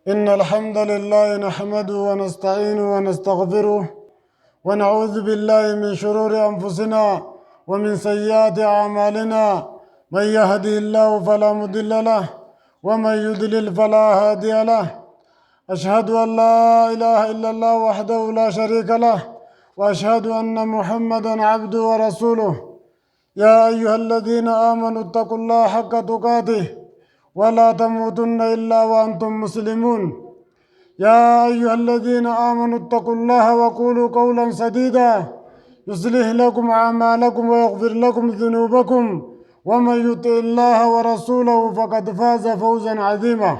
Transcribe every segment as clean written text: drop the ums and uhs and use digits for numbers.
إن الحمد لله نحمده ونستعينه ونستغفره ونعوذ بالله من شرور أنفسنا ومن سيئات أعمالنا من يهدي الله فلا مضل له ومن يضلل فلا هادي له أشهد أن لا إله إلا الله وحده لا شريك له وأشهد أن محمدا عبده ورسوله يا أيها الذين آمنوا اتقوا الله حق تقاته ولا تموتن إلا وأنتم مسلمون يا أيها الذين آمنوا اتقوا الله وقولوا قولا سديدا يصلح لكم أعمالكم ويغفر لكم ذنوبكم ومن يطع الله ورسوله فقد فاز فوزا عظيما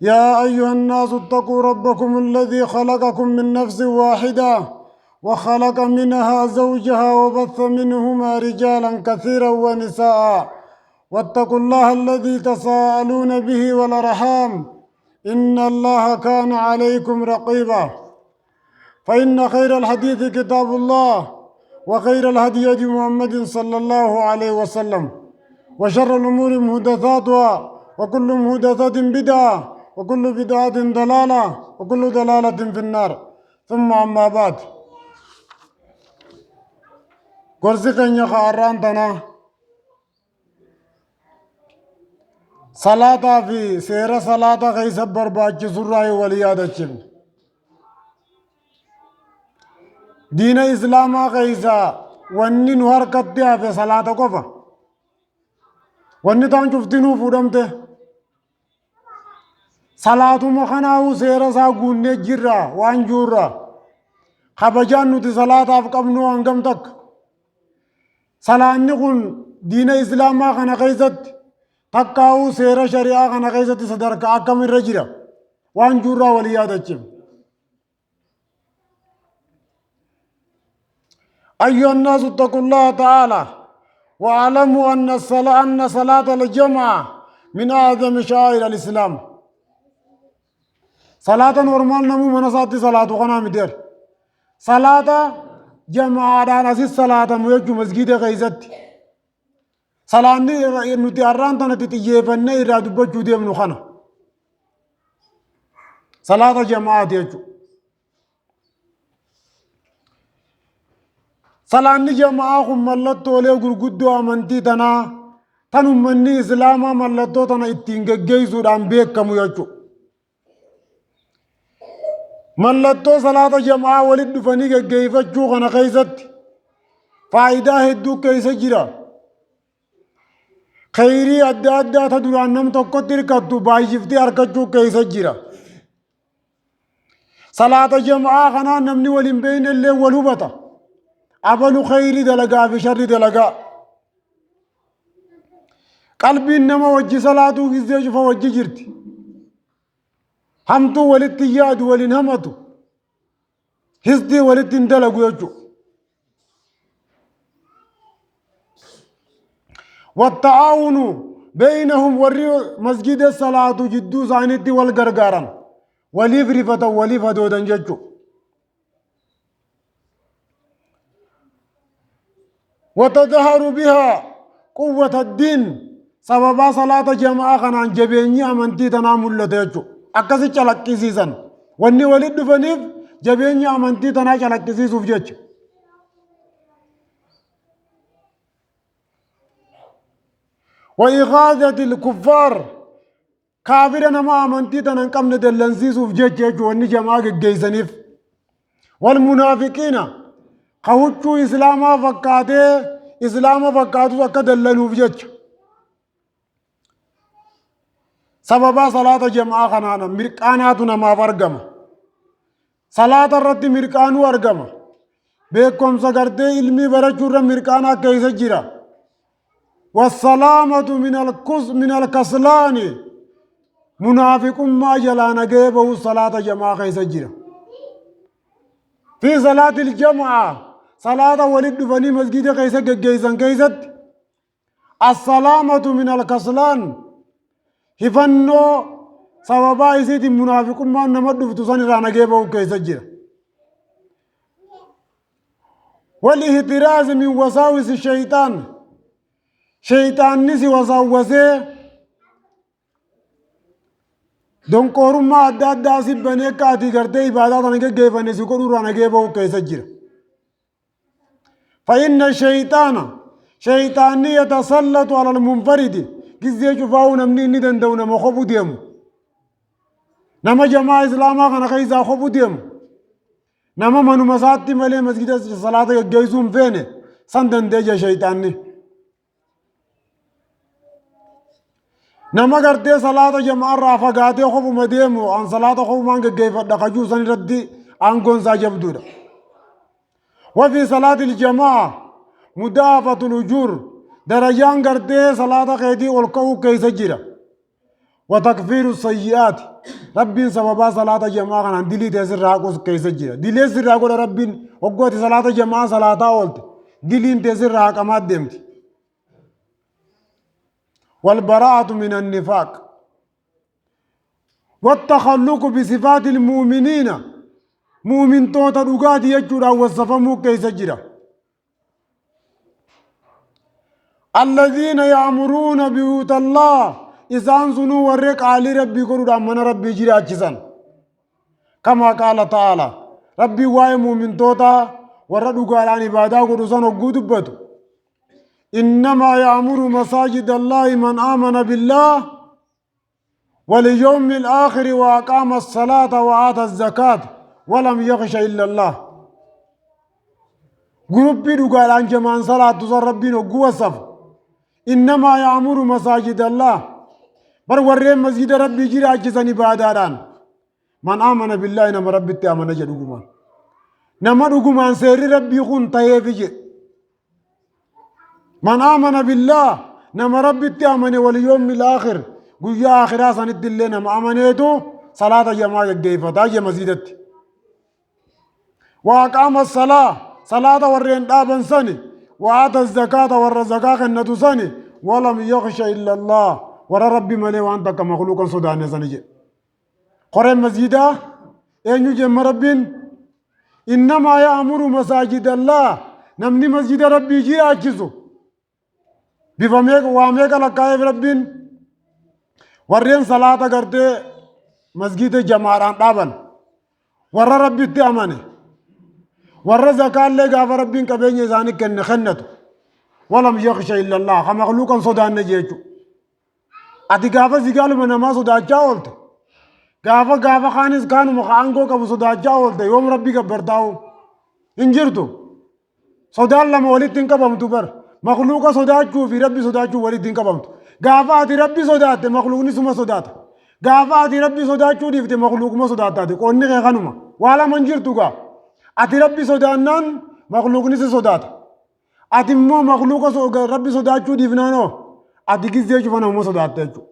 يا أيها الناس اتقوا ربكم الذي خلقكم من نفس واحدة وخلق منها زوجها وبث منهما رجالا كثيرا ونساء واتقوا الله الذي تساءلون به والأرحام إن الله كان عليكم رقيبا فإن خير الحديث كتاب الله وخير الهدي هدي محمد صلى الله عليه وسلم وشر الأمور محدثاتها وكل محدثة بدعة وكل بدعة ضلالة وكل ضلالة في النار ثم أما بعد قرصكن يخاران تنا صلاة في سير صلاة غيث برباج سراي وليادتشن دين إسلام غيثا وني نهار كتيا في صلاة قفا وني تان شفتنو فودمته صلاة مخناو سير ساقون جرا وانجورا خبجان نتي صلاة أفقمنو أنقم تك صلاة نقول دين إسلام خنا غيثت تقاو سير شريعة خنا غيثت صدرك أكم الرجرة وانجورا وليادتشن أيها الناس اتقوا الله تعالى واعلموا أن صلاة الجمعة من أعظم شعائر الإسلام صلاة نورمال نمو منصات صلاة وقنا مدير صلاة جمعة دانا سي صلاة موجو مسجد غيزت صلاة نتي أران تنتي تجيبن إرادو بجو ديم نخنا صلاة جماعة ديجو صلاة جماعة هم ملتو ليه غرغدو أمانتي تنا تنو مني إسلاما ملتو تنا اتنجي جيزو دان بيك كمو يجو ملتو صلاة جماعة ولد دفنيك جيفتشو خنا خيست فايدة هدو كيس جرا خيري أدى أدى تدران نم تقتل كتو بايجفتي أركتشو كيس جرا صلاة جماعة خنا نمني ولين بين اللي والهبطة أبلو خيري دلقا في شر دلقا قلبي إنما وجه صلاة وجه فوجه جرتي همتو ولتياد ولنهمتو هزدي ولتندلقو يجو والتعاون بينهم وري مسجد الصلاة جدو زانتي والغرغاران وليفرفة وليفة دنججو وتظهر بها قوة الدين سبب صلاة جماعة خنان جبيني أمنتي تنامل لتيجو أكسي چلقي سيسن واني ولد فنيف جبيني أمنتي تنا چلقي سيسوف جيج وإغاظة الكفار كافر نما أمنتي تنا قمن دلن سيسوف جيج واني جماعة جيسنيف والمنافقين خوچو اسلاما فقاته اسلاما فقاتو akka dallanuuf jecha sababa salaata jamaa kanaana mirqaanaatu namaaf argama salaata irratti mirqaanuu argama beekumsa gartee ilmii barachuurra mirqaanaa keessa jira wassalaamatu min alkaslaani munaafiqummaa jalaa nagee bahu salaata jamaa keessa jira في صلاة الجمعة صلاة ولد فني مسجد كيسة جيزان كيست السلامة من الكسلان هفنو سببا يسيت المنافق ما نمد فتسان رانا جيبه كيسة جير والاحتراز من وساوس الشيطان شيطان نسي وساوسه دون قورم ما أداد داسي بني كاتي کرتے عبادات انگے گئے فنے سکو رانا گئے بہو کیسا جرا فإن الشيطان شيطاني يتسلط على المنفرد كيزي شفاو نمني ندن دون مخبو ديم نما جماعة إسلاما كان خيزا خبو ديم نما منو مساتي ملي مسجد صلاة جيزوم فين سندن ديجا شيطاني نما کرتے صلاة جماعة رافا گاتے خبو مدیمو ان صلاة خبو مانگ گئی فدقجو سن ردی آنگون سا جبدو وفي صلاة الجماعة مضاعفة الأجور درجان کرتے صلاة خيدي والقو كيس جرا وتكفير السيئات ربين سببا صلاة جماعة عن دلي تسر راقوس كيس جرا دلي سر راقو ربين وقوة صلاة جماعة صلاة أولت دلين تسر راق أمات دمت والبراءة من النفاق والتخلق بصفات المؤمنين مؤمن توتا رغاد يجرا وصفمو كيس جرا الذين يأمرون بيوت الله إسان سنو ورق علي ربي قرود من ربي جرا جسن كما قال تعالى ربي واي مؤمن توتا ورد قالان عبادا قرسان وقود بتو إنما يأمر مساجد الله من آمن بالله واليوم الآخر وأقام الصلاة وآتى الزكاة ولم يخش إلا الله قربي قالان جمان صلاة تصر ربين وقوة صف إنما يأمر مساجد الله بر ورين مسجد ربي جرا جسن عبادان من آمن بالله نما ربي تأمن جدوغمان نما دوغمان سير ربي خون تيفي من آمن بالله نما ربي تأمن واليوم الآخر قويا آخرا سند اللي نما آمنيتو صلاة جماعة جيفة تاجي مسجدت وأقام الصلاة صلاة ورين دابن سني وآتى الزكاة والرزقاء النتو سني ولم يخش إلا الله ورا ربي ملي وانت كمخلوقا سوداني سنجي قرين مسجدا اينو جم ربين إنما يأمر مساجد الله نمني مسجد ربي جي آجزو بفميك واميك لكايف ربين ورين صلاة کرتے مسجد جماران دابن ورا ربي تأمني ورا زكاة اللي غاف ربين كبيني زاني كن خنتو ولم يخش إلا الله خمخلوقا صدان نجيجو أتي غافا زيقالو من ما صدا جاولت غافا خانس كانوا مخانقو كبو صدا جاولت يوم ربي كبرتاو انجرتو صدان لما ولد تنكبمتو بر مخلوقا صداچو في ربي صداچو ولد تنكبمتو غافا أتي ربي صدات مخلوق نسما صدات غافا أتي ربي صداچو ديفت مخلوق ما صدات قوني خانوما والا منجرتو غا أتي ربي صدانان مخلوق نسي صدات أتي مو مخلوق ربي صداچو ديفنانو أتي كيزيجو فانا مو صداتيجو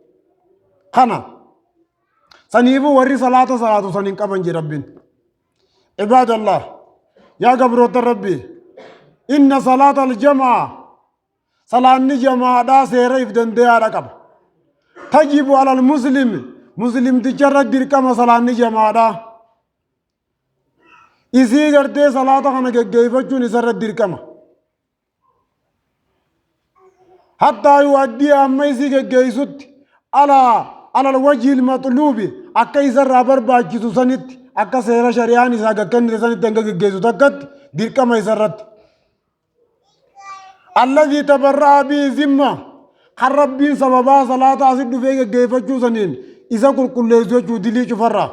خانا سنيبو وري صلاة سنين كبنجي ربين عباد الله يا قبروت ربي إن صلاة الجمعة صلاة الجمعة دا سيرا يفدن ديا ركب تجب على مسلم تجرد دركما صلاة الجمعة دا إذا کرتے صلاة خانا گئیفچو نسرد درکما حتى يؤدي أما إذا گئیسوت على الوجه المطلوب أكا يسر رابر باجتو سنت أكا سيرا شريان إذا كن سنت تنگا گئیسو تکت درکما يسرد الذي تبرع به ذمة خرب بين سببا صلاة أسد فيك گئیفچو سنين إذا كل ليزوچو دلي چفرا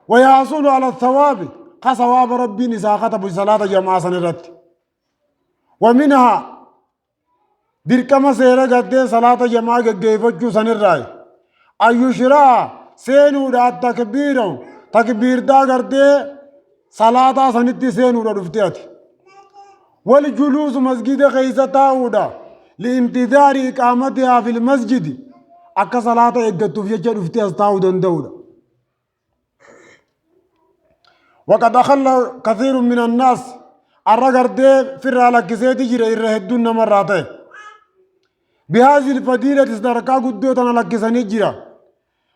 ويحصل على الثواب كثواب ربي نساخة بصلاة جماعة سنرت ومنها دركما سيرا قد صلاة جماعة جيفتشو سنراي أيشرا سينو دا تكبير دا قد صلاة سنتي سينو دا رفتيات والجلوس مسجد خيسة تاودا لانتظار إقامتها في المسجد أكا صلاة إقدتو فيجا رفتيات تاودا دودا وقد أخل كثير من الناس الرجل ده في الرالة كسيتي جرى الرهدون مراتين بهذه الفضيلة استركا قدوتنا لكساني جرى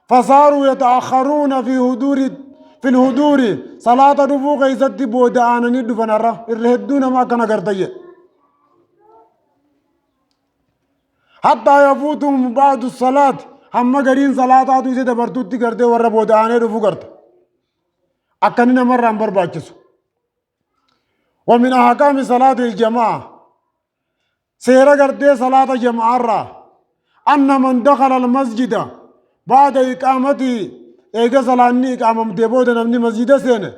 فصاروا يتأخرون في الهدور صلاة رفوق يزد بودانا ندفن الرهدون ما كان قرطية حتى يفوتهم بعد الصلاة hamma gariin salaataatu isa dabartuutti gartee warra booda'anee dhufu garta akkani namarraan barbaachisu ومن أحكام صلاة الجماعة سيرا قرتي صلاة جماعة أن من دخل المسجد بعد إقامته إيجا صلاني إقامة متبودة نمني مسجد سينة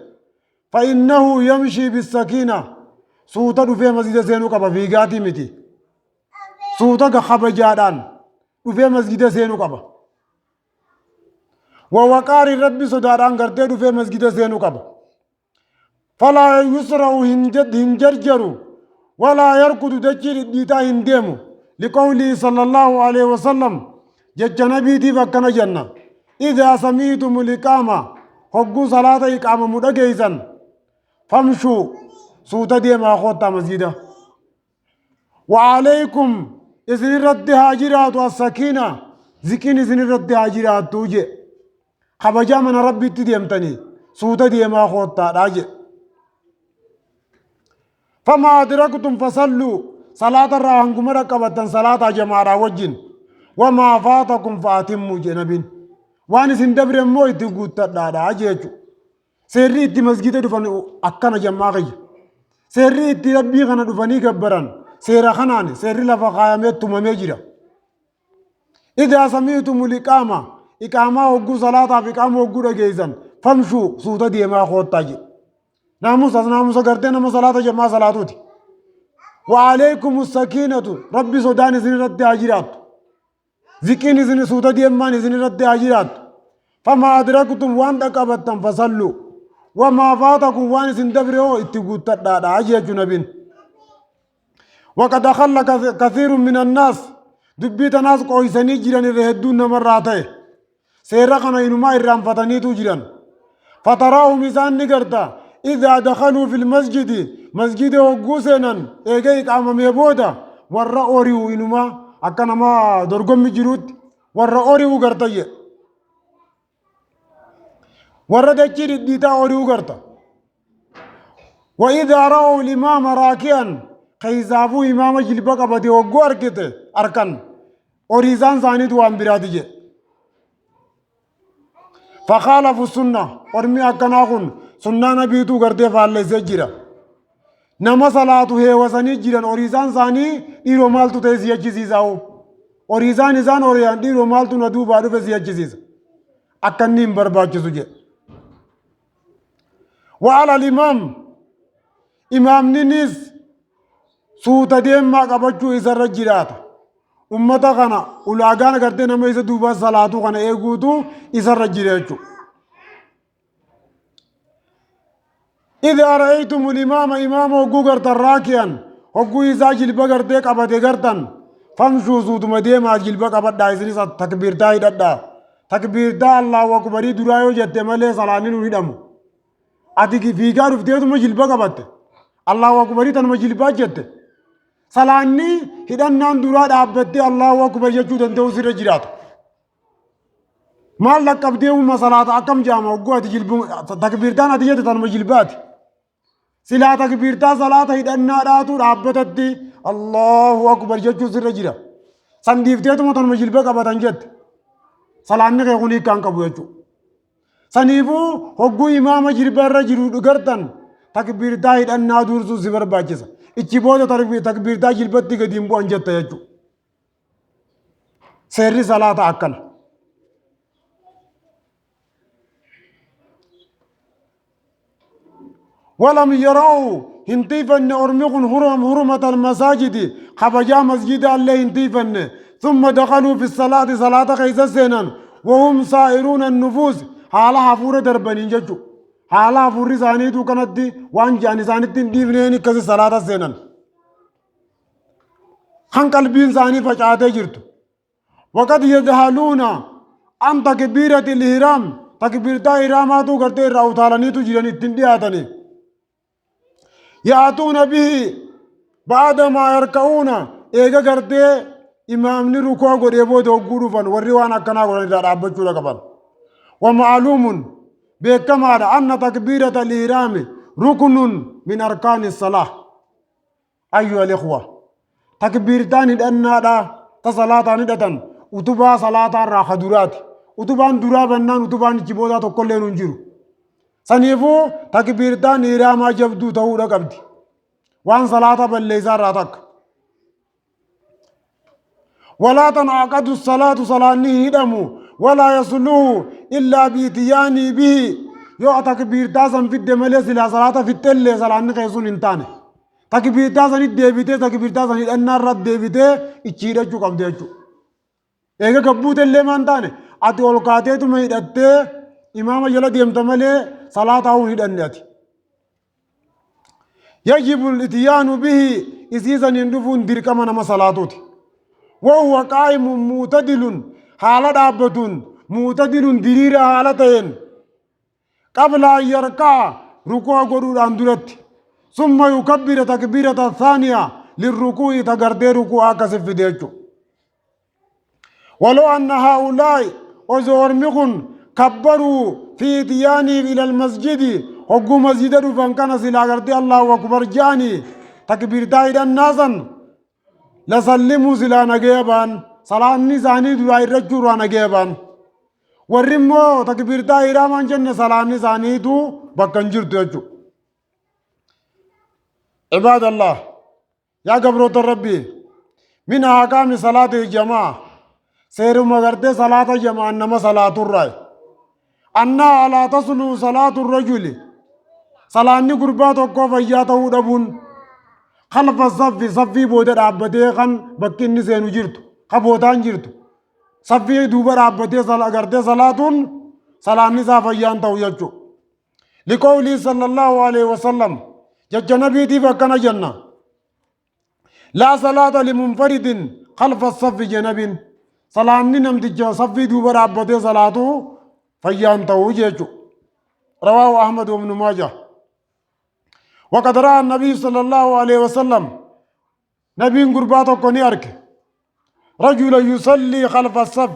فإنه يمشي بالسكينة سوطة في مسجد سينو كبا في قاتي متي سوطة خبا جادان في مسجد سينو كبا ووقار الرب صداران قرتي في مسجد سينو كبا فلا يسرع هنجرجر ولا يركض دجر ديتا هنديمو لقوله صلى الله عليه وسلم جج نبيتي فكنا جنة إذا سميتم الإقامة حقو صلاة إقامة مدقيزا فامشوا سوتا ديما خوتا مسجدا وعليكم إذن رد هاجرات والسكينة زكين إذن رد هاجرات توجي خبجا من ربي تديمتني سوتا ديما خوتا راجي فما أدركتم فصلوا صلاة الرهنكم ركبة صلاة جماعة وجن وما فاتكم فاتموا جنبين وان سندبر مو يتقوت تدادا أجيجو سيري اتي مسجد دفن أكنا جماعي سيري اتي ربي خنا دفني كبران سيرا خناني سيري لفا قيامات تمامي إذا سمعتم الإقامة إقامة وقو صلاة في إقامة وقو رجيزا فامشوا سوتا ديما خوت تاجي ناموس قرتين ناموس صلاة جماعة صلاتوتي وعليكم السكينة ربي سودان إذن رد عجيرات ذكين إذن سوتا ديمان إذن رد عجيرات فما أدركتم وان تقبتم فصلوا وما فاتكم وان إذن دبروا اتقوت تدادا عجية جنبين وقد أخل كثير من الناس دبيت ناس قويساني جيران الرهدون مراتي سيرقنا إنما إرام فتانيتو جيران فتراهم إذن نقرتا إذا دخلوا في المسجد مسجد وقوسنا إيجايك عمام يبودا ورا أوريو إنما أكنا ما درقم جرود ورا أوريو قرطي ورا دجير ديتا أوريو قرطا وإذا رأوا الإمام راكيا خيزافو إمام جلبك أبدي وقو أركته أركان أوريزان زانيد وانبرادي فخالفوا السنة ورمي أكناغن سنة نبيتو قرده فالله سجرا نما صلاة هي وسني جيران أوريزان زاني إيرو مالتو تيزي أجيزيزاو أوريزان إزان أوريان إيرو مالتو ندو بارو فيزي أجيزيز أكنين برباچسو جي وعلى الإمام إمام نينيز سوتا ديم ما قبچو إسر جيرات أمتا خانا أولاغان کرتے نما إسا دوبا صلاة خانا إيگوتو إسر جيراتو إذا رأيتم الإمام إمام وقوغر تراكيا وقو إذا جلبا قرتك أبا تقرتن فامشوا سوت مديما جلبا قبط دايزني سا تكبير داي دادا تكبير دا الله وكبري درايو جت ملي صلانين ويدمو أتيكي فيقا رفتيتو ما جلبا قبط الله وكبري تنما جلبا جت صلاني هدنان دراد أبتي الله وكبري جتو دندو سر جرات مال لك أبديو ما صلاة أكم جامع وقوة جلبو تكبير دانا تجت تنما جلبات سلا تكبيرتا صلاة هدنا راتو رابطتي الله أكبر جتو سر جرا سنديفتيتو متن مجلبك أبتن جت صلاة نغي غني كان كبو يجو سنيفو هقو إمام جربا رجلو دقرتن تكبيرتا هدنا دورسو زبر باجسا اتشبوتا تكبيرتا جلبتي قديمبو أنجت يجو سيري صلاة أكل ولم يروا هنتيفن أرمقن هرمة المساجد خبجا مسجد الله هنتيفن ثم دخلوا في الصلاة صلاة خيس السنان وهم سائرون النفوس حالا حفورة دربانين ججو حالا حفورة زانيتو كانت دي وان جاني زانيتين ديفنين كسي صلاة السنان خان قلبين زاني فجعاتي جرتو وقد يذهلون عن تكبيرة الإحرام تكبيرة إحراماتو کرتے راوتالانيتو جراني تندياتني يأتون به بعد ما يركعون إيجا کرتے إمام نركوع قد يبود وقروفا والروانا كنا قد يرابطوا لكبان ومعلوم بكمال أن تكبيرة الإحرام ركن من أركان الصلاة أيها الإخوة تكبيرتان الأنادا تصلاة ندة utubaa salaataa irraa ka duraati utubaan duraa bannaan utubaan ichi boodaa tokkollee hin jiru saniifuu takbiirtaan ihiraamaa jabduu ta'uudha qabdi waan salaata balleeysaa irraa takka ولا تنعقد الصلاة صلاة هدمو ولا يصلوه إلا بإتياني به يو تكبير تاسن في الدمالي سلا صلاة في التل صلاة نقيسون انتاني تكبير تاسن الدبيتي تكبير تاسن النار رد دبيتي اتشيرا جو قبضي جو ايغا كبوت اللي من تاني اتي والقاتي تمهي داتي امام جلا ديم تمالي صلاة هون هدنياتي يجب الاتيان به إسيسا يندفون دير كما نما صلاتوتي وهو قائم معتدل حالة دابتون معتدل درير حالتين قبل أن يركع ركوع قرور أندرت ثم يكبر تكبيرة الثانية للركوع تقردي ركوع كسف ديجو ولو أن هؤلاء وزورمخن كبروا في اتياني إلى المسجد وقو مسجد فان كان سلا قردي الله أكبر جاني تكبير دائدا ناسا لسلموا سلا نجيبان صلاة نزاني دعاء الرجل ونجيبان ورمو تكبير دائرة من جنة صلاة نزاني دو بكنجر تجو عباد الله يا قبروت الربي من أحكام صلاة الجماعة سير مغرد صلاة الجماعة إنما صلاة الرأي أنها لا تصل صلاة الرجل صلاة قربات وقوف إياته دبون خلف الصف صفي بودر عبدي خان بكين نسينو جرتو خبوتان جرتو صفي دوبر عبدي صلاة قرد صلاة صلاة نساء فيان تو يجو لقوله صلى الله عليه وسلم جج نبيتي فكنا جنة لا صلاة لمنفرد خلف الصف جنب صلاة نمتج صفي دوبر عبدي صلاة فيان تو يجو رواه أحمد وابن ماجه وقد رأى النبي صلى الله عليه وسلم نبي قرباته كوني أرك رجل يصلي خلف الصف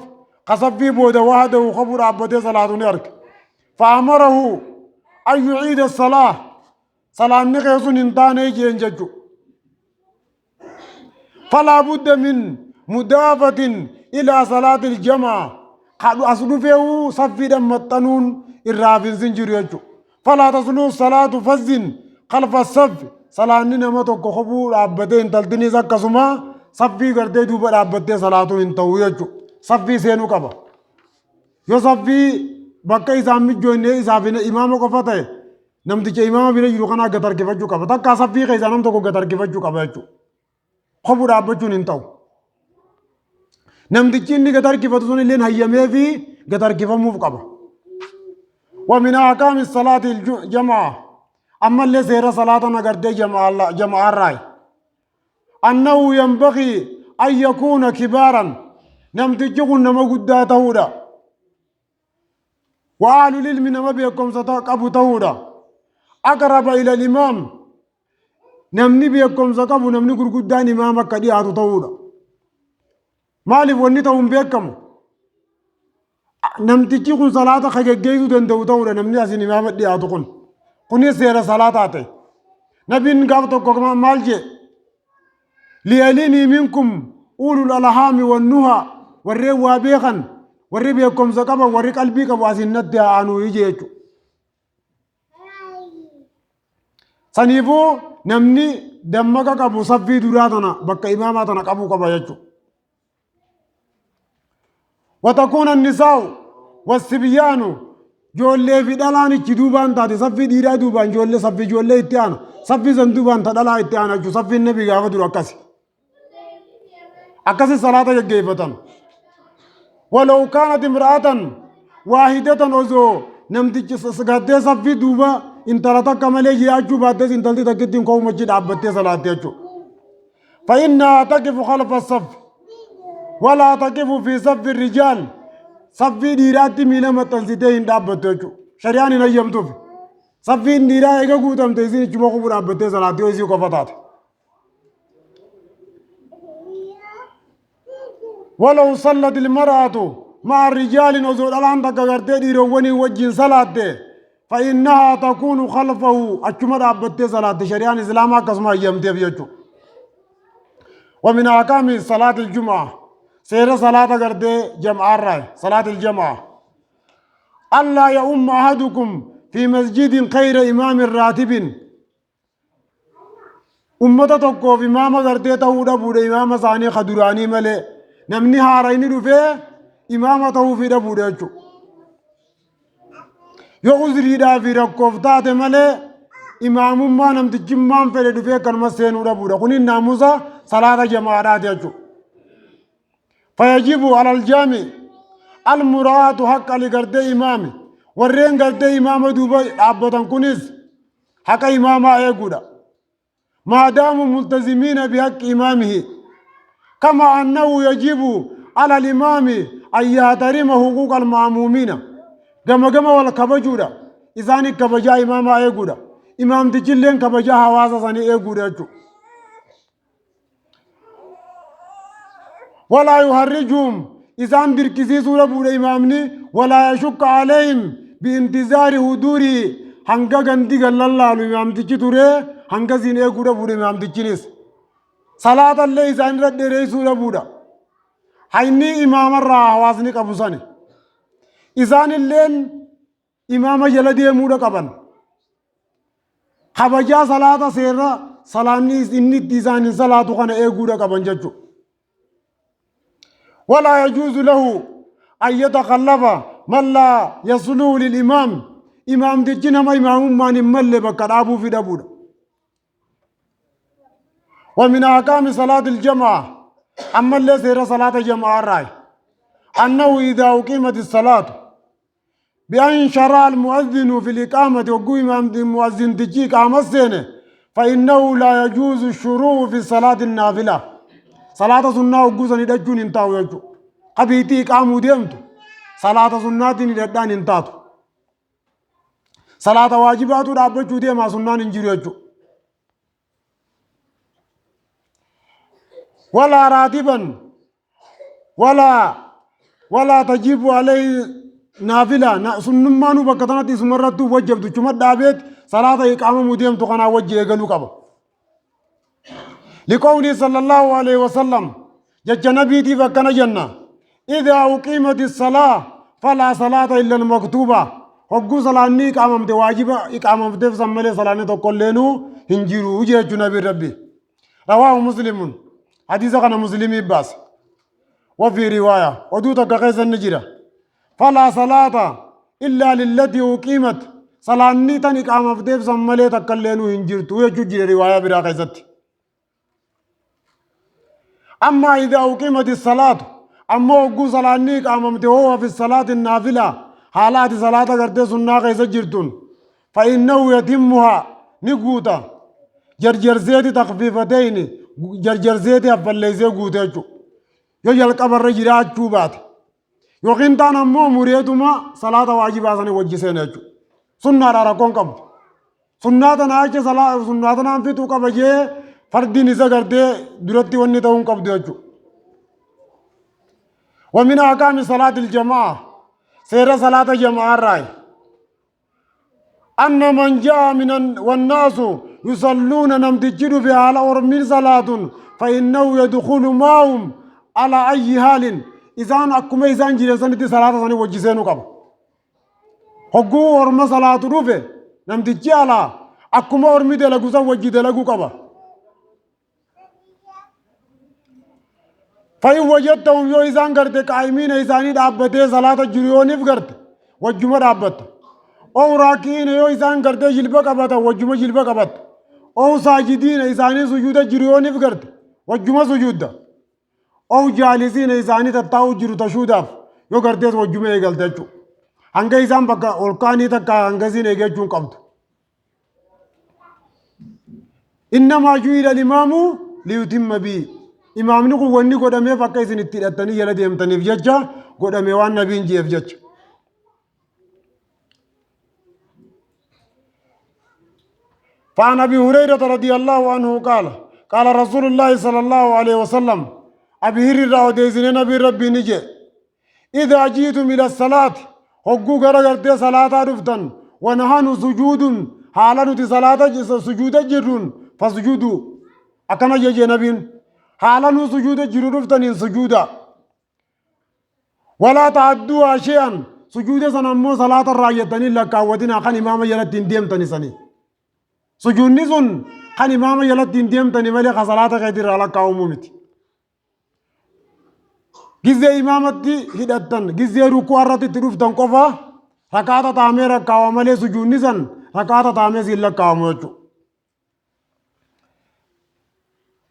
قصفي بود وحده وخبر عبده صلاة نرك فأمره أن يعيد الصلاة صلاة نقص انتان يجين ججو فلا بد من مضافة إلى صلاة الجماعة قالوا أصلوا فيه صفي دم التنون الرافين زنجر يجو فلا تصلوا صلاة فزن خلف الصف صلاة نما توكو خبور عبدين تلتني زكسما صفي قردي دوبر عبدين صلاة انتو يجو صفي سينو كبا يو صفي بكا إسامي جويني إسافين إمام قفته نمتك إمام بنا يلوكنا قطر كفجو كبا تكا صفي خيزا نم توكو قطر كفجو كبا يجو خبور عبدين انتو نمتك إني قطر كفتسون اللين هيامي في قطر كفموف كبا ومن أحكام الصلاة الجماعة أما اللي سير صلاة نقرد جماعة الرأي أنه ينبغي أن يكون كبارا نمتجون نما قد تهودا وأهل العلم نما بيكم ستقبوا تهودا أقرب إلى الإمام نمني بيكم ستقبوا نمني قرقودان إمامك كدياتو تهودا مالي ونيتهم بيكم نمتجون صلاة خجيجيزو دندو تهودا نمني أسين إمامك دياتو كن كوني سير صلاة آتي نبين قابتو كما مالجي لياليني منكم أولو الألهام والنهى ورّي وابيخا ورّي بيكم زكبا ورّي قلبي كبواسي ندى عنو يجيجو سنيفو نمني دمك كبو صفي دراتنا بك إماماتنا كبو كبا يجو وتكون النساء والسبيان جولي في دلاني كدوبان تاتي صفي ديرا دوبان جولي صفي جولي اتيانا صفي زندوبان تدلا اتيانا جو صفي النبي غافة دور أكاسي صلاة يجيبتن ولو كانت امرأة واحدة وزو نمتج سغادة صفي دوبا انترتا كمالي جياجو باتس انتلتي تكتين كو مسجد عبتي صلاة يجو فإنها تقف خلف الصف ولا تقف في صف الرجال صفي ديراتي ميلا متنسيتين دابتو شرياني نيمتو صفي ديرا ايغا قوتم تيسين چمو قبور عبتي صلاة يوزيو كفتات ولو صلت المرأة مع الرجال وزول الان تكغرتي ديرووني وجين صلاة فإنها تكون خلفه أجمد عبتي صلاة شريان إسلاما كسما يمتي بيجو ومن أحكام صلاة الجمعة سير صلاة قردي جمع الراي صلاة الجمعة ألا يؤم أحدكم في مسجد خير إمام راتب أمة تقوف إمام قردي تهودا بود إمام ثاني خدراني ملي نمني هارين رفه إمام تهو في دبودا جو يغزري دا في ركوفتات ملي إمام ما نمت جمام في دفه كنما سينو دبودا كوني ناموسا صلاة جماعات جو فيجب على الجامع المراد حق لقرد إمامي ورين قرد إمام دوبا عبدان كنيس حق إماما يقودا ما داموا ملتزمين بحق إمامه كما أنه يجب على الإمام أن يحترم حقوق المأمومين كما والكبجودا إذا كبجا إماما يقودا إمام تجلين كبجا حواسا ساني يقودا ولا يهرجهم إذا بركزي سورة بود إمامني ولا يشك عليهم بانتظار حضوري هنگا گندي الله إمام تجي توري هنگا زين يقودا بود إمام تجينيس صلاة الله إذا رد رئيس سورة بودا هيني إمام الراه وازني كبوساني إذا اللين إمام جلدي مودا كبان خبجا صلاة سيرا صلاني إني تيزاني صلاة خانا يقودا كبان جاجو ولا يجوز له أن يتخلف من لا يصلو للإمام إمام تجينا ما إمام ما نمل بكرابو في دبودا ومن أحكام صلاة الجمعة أما اللي سير صلاة الجمعة الرأي أنه إذا أقيمت الصلاة بأن شرع المؤذن في الإقامة وقوي إمام المؤذن تجي إقامة السنة فإنه لا يجوز الشروع في صلاة النافلة صلاة سنة وقوسا ندجون انتاو يجو قبيتي إقامة ديمتو صلاة سنة نددان انتاتو صلاة واجبات رابطو ديما سنة ننجر يجو ولا راتبا ولا تجيب عليه نافلة سنمانو بكتنا تسمرتو وجبتو كما دابت صلاة إقامة مديم تقنا وجه يقلو كبا لقوله صلى الله عليه وسلم جج نبيتي فكنا جنة إذا أقيمت الصلاة فلا صلاة إلا المكتوبة حقو صلاة إقامة واجبة إقامة تفسمالي صلاة تقول لنو هنجيرو وجه نبي ربي رواه مسلم حديث كان مسلمي باس وفي رواية ودوتا كقيس النجرة فلا صلاة إلا للتي أقيمت صلاة نيتان إقامة فتيف سمالي تكالينو هنجرتو يجوجي رواية برا قيست أما إذا أقيمت الصلاة أما أقو صلاة إقامة هو في الصلاة النافلة حالات صلاة قرتي سنة قيس جرتون فإنه يتمها نقوتا جرجر زيت تخفيفتين جرجر زيت أفليزي قوتيجو يو يلقب الرجرات جوبات يو قنطان أمو مريدوما صلاة واجبة سنة وجسينيجو سنة راركون قبض سنة ناجة صلاة سنة نانفتو قبجي فرد نسا قرده درتي ونطهون قبضيجو ومن أحكام صلاة الجماعة سير صلاة جماعة الرأي أن من جاء من والناس يصلون نمتجر في حال أرمي صلاة فإنه يدخل معهم على أي حال إذا أكما إذا جلسان دي صلاة سنة وجسينو قبل حقو أرمى صلاة روفه نمتجر على أكما أرمي دلقو سن وجي دلقو قبل فإن وجدتهم يو إذا قرد قائمين إذاني دابته صلاة جريوني فقرد وجمع دابته أو راكين يو إذان قرد جلبة قبطة وجمع جلبة قبط أو ساجدين إذاني سجود جريوني فقرد وجمع سجود أو جالسين إذاني تتاو جرو تشوداف يو قرد وجمع يقل تجو هنگا إذان بقى أولقاني تكا هنگا زين يجون قبط إنما جوئل الإمام ليتم به إمامني قواني قدامي فكا إذن اتلاتني يلا ديمتني فججا قدامي وان نبين جيف جج فعن أبي هريرة رضي الله عنه قال رسول الله صلى الله عليه وسلم أبي هريرة وديزني نبي ربي نجي إذا جئتم إلى الصلاة حقو غرغرتي صلاة رفتن ونحن سجود حالا نتي صلاة سجود جرون فسجودوا أكنا جي نبين حالا سجود جرون رفتن سجودا ولا تعدوا شيئا سجود سنمو صلاة الرايتني لك ودنا خان إمام يلت ديم تنسني سجود نسون خان إمام يلت ديم تني ملك صلاة غير على كاومومتي جزء إمامتي هدتن جزء ركوع رتي تروف تنقفا ركعة تامير كاومالي سجود نسن ركعة تامير زيلا كاوموتو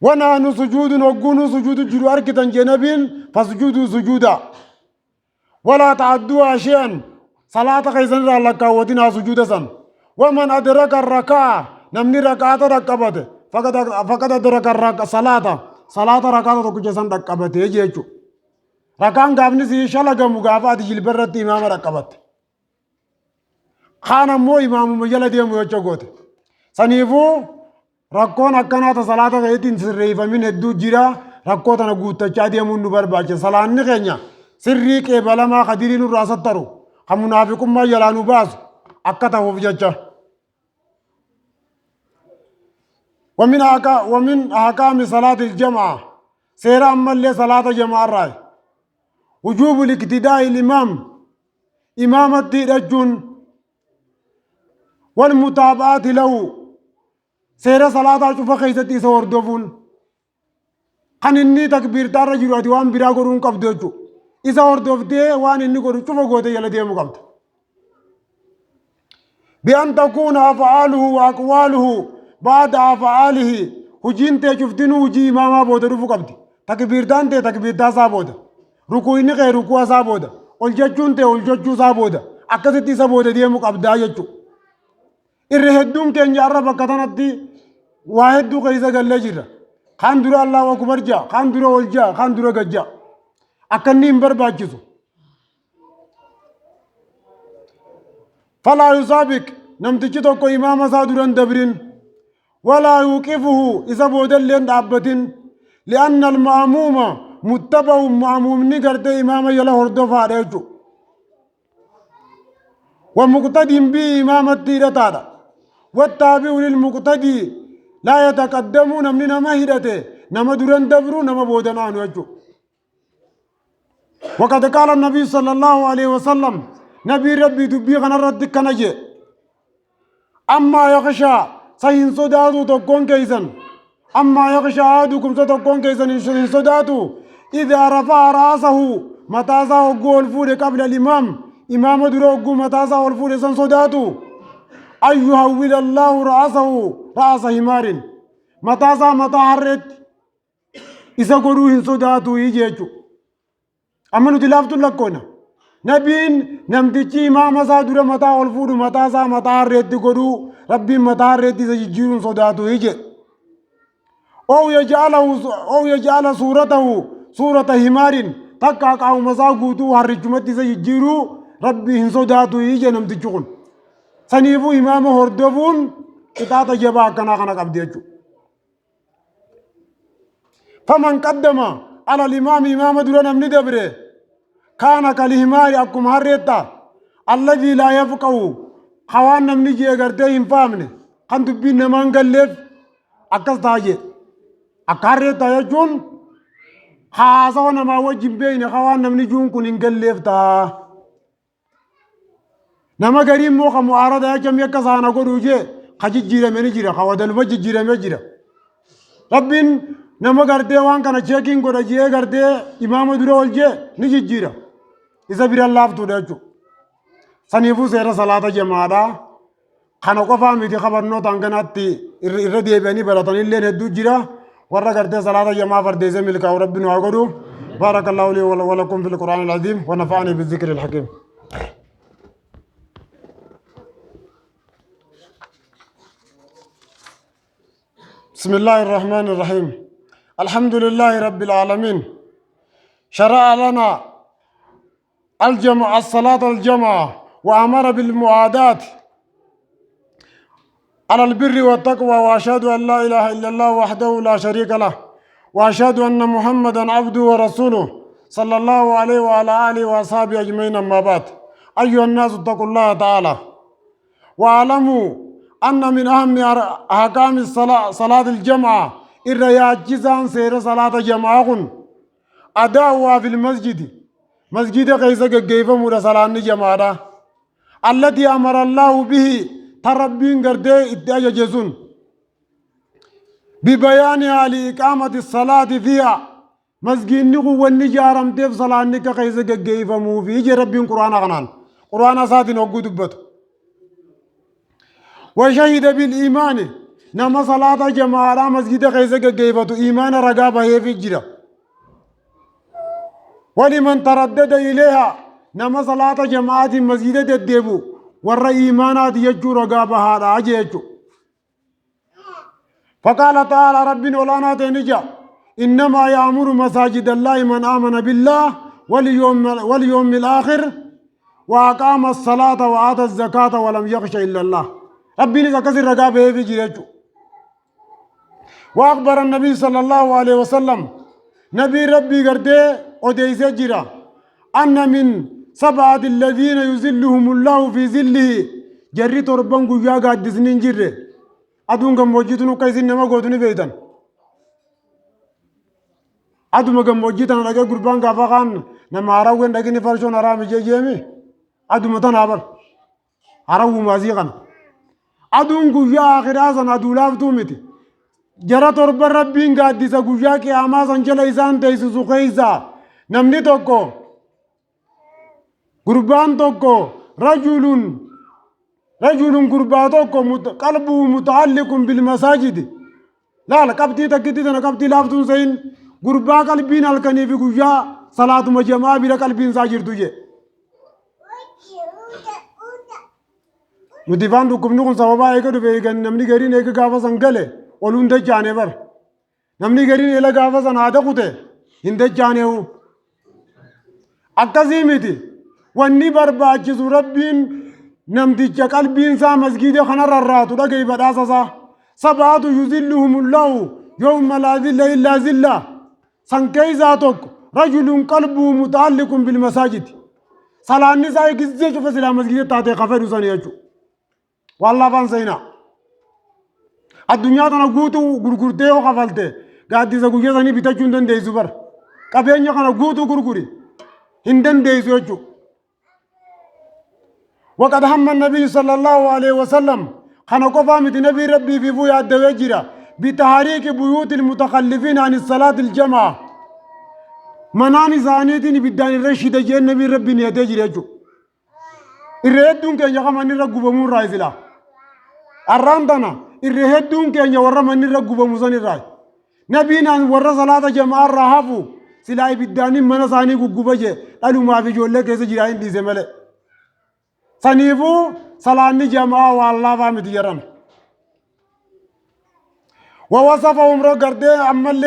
ونحن سجود وقون سجود جلوار كتن جنبين فسجود سجودا ولا تعدوا شيئا صلاة خيزن الله كاوتنا سجودا سن ومن أدرك الركعة نمني ركعة ركبته فقد أدرك الركعة صلاة ركعة تكجسن ركبته يجيشو ركعان قابني سي شلقا مقافات جلبرت إمام ركبت خانا مو إمام مجلد يمو يجوغوت سنيفو ركون أكنات صلاة غيتين سرّي فمن هدو جرا ركوتنا قوتا چادي أمون نبر باچه صلاة نغينا سرّي كيبالا ما خديرين الراسة ترو خمنافقم ما يلانو باس أكتا وفجاچه ومن أحكام صلاة الجمعة سيرا أمال لي صلاة جمعة راي وجوب الاقتداء الإمام إمامة رجل والمتابعة له سيرا صلاة شوفا خيستي سور دوفون خان إني تكبير دار رجل وان برا قرون قبضوچو إذا أردوفتي وان إني قرون شوفا قوتي يلا ديمو قبض بأن تكون أفعاله وأقواله بعد أفعاله هجين تي شفتنو هجي إماما بودا رفو قبضي تكبير دان تي تكبير دا سابودا ركوع إني غير ركوع سابودا والججون تي والججو سابودا أكستي سابودا ديمو قبضا يجو الرهدون كن جارة بكتانتي واحد دو كيسا قال جرا خان درا الله أكبر جا خان درا والجا خان درا گجا أكني إمبر باجسو فلا يسابق نمتجي توكو إمام سادران دبرين ولا يوقفه إذا بودل لين دابتين لأن المأموم متبع مأموم نقرد إمام يلا هردو فاريجو ومقتدي بإمام التيرة والتابع للمقتدي لا يتقدمون من مهرته نما دران دبرو نما بودنا نوجو وقد قال النبي صلى الله عليه وسلم نبي ربي دبي غنا رد كنجي أما يخشى سين صداتو تكون كيسن أما يخشى عادكم ستكون كيسن إن صداتو إذا رفع رأسه متازا وقول فول قبل الإمام إمام دروغو متازا والفول سن صداتو أن يهول الله رأسه رأس حمار متازا متحرت إذا قروه صداتو يجيجو أما نتلافتو لكونا نبين نمتشي إمام سادر متا والفول متازا متحرت قرو ربي متحرت إذا يجيرون صداتو يجي أو يجعل صورته صورة حمار تكاك أو مساقوتو هرجمت إذا يجيرو ربي صداتو يجي نمتشون سنيفو إمام هردفون إتاتا جبا كنا قبديجو فمن قدم على الإمام إمام دورنا من دبره كان كالهمار أكم هريتا الذي لا يفقه خوان من جي غرتين فامني كنت بين من قلب أكس تاجي أكاريتا يجون خاصونا ما وجب بين خوان من جون كن انقلب تا نما غريم موخا معارضة يجم يكسانا قروجي خجي جيرا من جيرا خوادل وجه جيرا من جيرا ربين نما غرتي وان كان چيكين قرا جي غرتي إمام دورا والجي نجي جيرا إذا بير الله فتو داچو سنيفو سيرا صلاة جماعة خانو قفا ميتي خبر نو تانغناتي إردي بني براتان اللي ندو جيرا ورا غرتي صلاة جماعة فردي زميلك وربنا وقدو بارك الله لي ولكم في القرآن العظيم ونفعني بالذكر الحكيم بسم الله الرحمن الرحيم الحمد لله رب العالمين شرع لنا الصلاة الجمعة وأمر بالمعاداة على البر والتقوى وأشهد أن لا إله إلا الله وحده لا شريك له وأشهد أن محمدا عبده ورسوله صلى الله عليه وعلى آله وأصحابه أجمعين أما بعد أيها الناس اتقوا الله تعالى واعلموا أن من أهم أحكام صلاة الجمعة الرياجزان سير صلاة جمعة أداؤها في المسجد مسجد قيسة كيف مورا صلاة جماعة التي أمر الله به تربين قردي إتاج جزون ببيانها لإقامة الصلاة فيها مسجد نقو والنجارم تف صلاة نكا قيسة كيف مو في يجي ربين قرآن غنان قرآن ساتي نوغو دبتو وشهد بالإيمان نما صلاة جماعة مسجد قيسة كيف إيمان رقابة هي في الجرة ولمن تردد إليها نما صلاة جماعة مسجد الدبو ور إيمانات يجو رقابة هذا أجيجو فقال تعالى ربنا ولانا تنجا إنما يأمر مساجد الله من آمن بالله واليوم الآخر وأقام الصلاة وآتى الزكاة ولم يخش إلا الله ربنا كسر رقابة في جيجو وأخبر النبي صلى الله عليه وسلم نبي ربي قرده وديس جرا أن من سبعة الذين يزلهم الله في ظله جري تربان قويا قاد سنين جره أدون كم موجودون كيسين نما قوتوني بيتان أدون كم موجودان رجع قربان كافقان نما عراوين لكن فرشون عرام جيجيمي أدون متن عبر عراو مازيقان أدون قويا آخر آسان أدو لافتو متي جرى تربان ربين قاد ديسا قويا كي آماسان جلا إسان تيسو سوخيسا نمني توكو قربان توكو رجل قربان توكو قلبه متعلق بالمساجد لا كبتي تكتي تنا كبتي لافتون سين قربان قلبين الكني في قجا صلاة مجمع بلا قلبين ساجر تجي مدفان دوكم نكون سببا ايكا دفعي نمني غرين ايكا غافا سنگله ولون ده جانه بر نمني غرين ايلا غافا سن آده قوته هنده جانه هو akkasii miti wanni barbaachisu rabbiin namticha qalbiin isaa masgiida kanarra irraatu dhagahi badhaasasaa sabaatu yuzilluhumullahu yawma laa zilla illaa zilla san keeysaa tokko rajulun qalbuu mutaalliqun bilmasaajid salaanni isaa gizzee cufa silaa masgiida taatee kafedhu sani jechu wallaa afaan seenaa addunyaa tana guutuu gurgurtee yoo kafalte gaaddisa guyyaa sanii bitachuu hin dandeessu bar qabeenya kana guutuu gurguri هندن ديزوجو وقد هم النبي صلى الله عليه وسلم خنا قفامت نبي ربي في بويا الدوجرة بتحريك بيوت المتخلفين عن الصلاة الجماعة مناني زانيتني بدان الرشيد جن نبي ربي نيتجرجو الرهدون كان يقام نرجو بمور رايزلا الراندنا الرهدون كان يورم نرجو بموزان الراي نبينا ورا صلاة جماعة رهافو سلاي بداني من ثاني غوغوبجه قالوا ما في جوله كيس جيران دي زمله ثانيفو سلاني جماعه والله فامت يرن ووصفهم رغرد عمل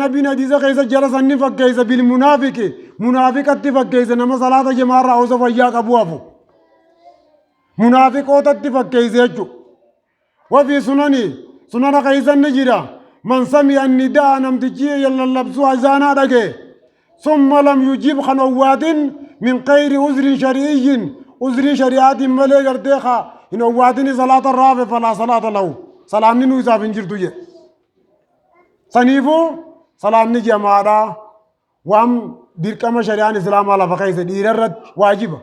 نبينا دي كيس جرسني فكيس بالمنافق منافقت فكيس نما صلاه جماعه اوصف يا ابوافو منافقوت فكيس يجو وفي سنن كيس النجرا من سمع النداء نمتجي يلا اللبسو عزانا دقي ثم لم يجيب خنوات من غير عذر شرعي عذر شريعة ملك ارتيخا إن واتني صلاة الرافع فلا صلاة له صلاة نينو إذا بنجرتو جي سنيفو صلاة جماعة وام ديركما شريعة إسلام على فقيسة ديررت واجبة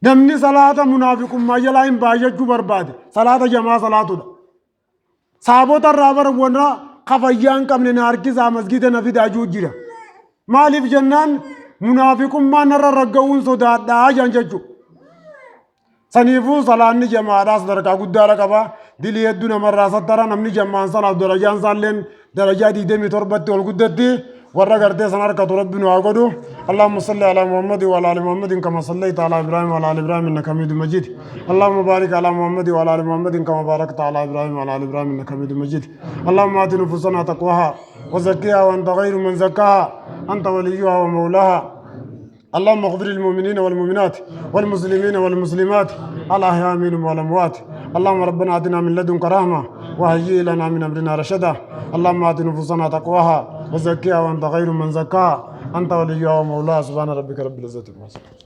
نمني صلاة منافق ما يلاين باجة برباد صلاة جماعة صلاة ده صحابوت الرابر ونرا خفيان كم ناركيز مسجد نفيد أجود جرا مالف جنان منافقون ما نرى رجعون صداد دا جانجو سنيفو صلاة جماعة راس درجة قدارة كبا دليل يدنا مرة سترة نمني جماعة صلاة درجان صالين درجة دي دمي تربت والقدرتي ورا قرتي سنار كتربنا وعقدو اللهم صل على محمد وعلى ال محمد كما صليت على ابراهيم وعلى ال ابراهيم انك حميد مجيد اللهم بارك على محمد وعلى ال محمد كما باركت على ابراهيم وعلى ال ابراهيم انك حميد مجيد اللهم آت نفوسنا تقواها وزكيها وانت خير من زكاها انت وليها ومولاها اللهم اغفر للمؤمنين والمؤمنات والمسلمين والمسلمات الأحياء منهم والأموات اللهم ربنا آتنا من لدنك رحمة وهيئ لنا من أمرنا رشدا اللهم آت نفوسنا تقواها وزكيها وأنت خير من زكاها أنت وليها ومولاها سبحان ربك رب العزة عما يصفون